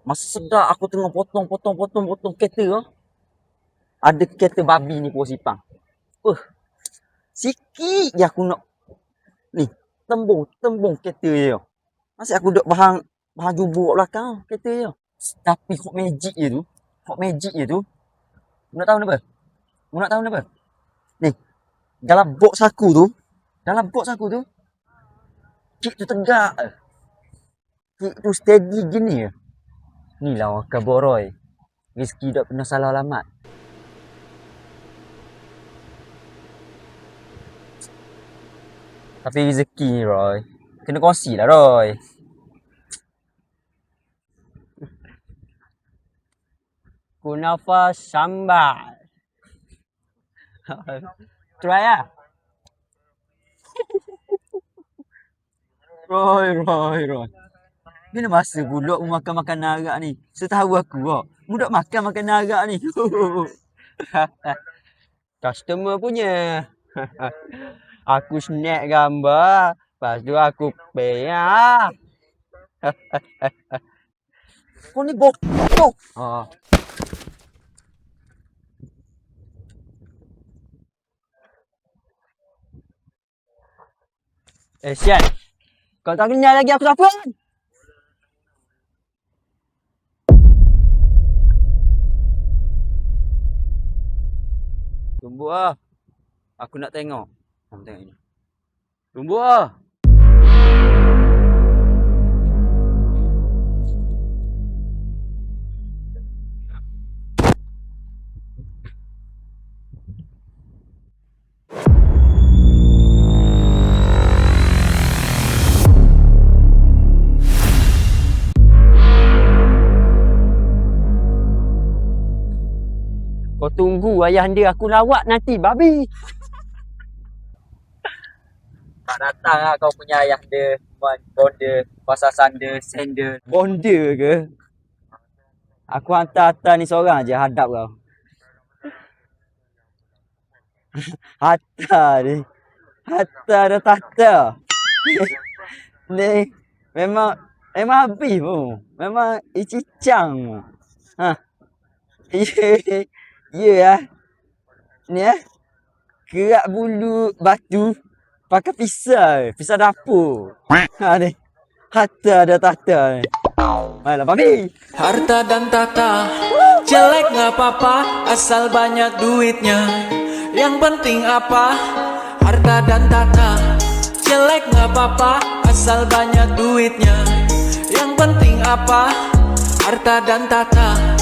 Masa sedar aku tengah potong kereta tu. Ada kereta babi ni Pulau Sipang. Sikit je aku nak ni tembung kereta je. Masih aku duduk bahang jubur kat belakang kereta je. Tapi hot magic je tu. Mu nak tahu kenapa? Ni, dalam box aku tu, kick tu tegak. Kick tu steady gini je. Ni lah orang Boroi. Rizky tak pernah salah alamat. Tapi rezeki ni Roy. Kena kongsi lah Roy. Kunafa sambal. Try lah. Roy. Bila masa pula makan narak ni? Setahu aku kok. Mudah makan narak ni. Customer punya. Aku snack gambar. Lepas tu aku pay lah. Kau ni bodoh. Sian. Kau tak kenal lagi aku siapa? Tunggu lah. Aku nak tengok. Tengok ini. Tunggu lah. Kau tunggu ayah dia aku lawak nanti babi. Tak datang lah kau punya ayah dia. Bonda, pasal sanda, sender. Bonda ke? Aku hantar ni seorang je hadap kau. Hatta dah tata. Ni memang habis pun. Memang cicang pun. Ya. Ni kerak bulu batu pakai pisau dapur. Ni. Hatta dah tata ni. Ayolah babi. Harta dan tata jelek gak apa-apa asal banyak duitnya. Yang penting apa? Harta dan tata jelek gak apa-apa asal banyak duitnya. Yang penting apa? Harta dan tata.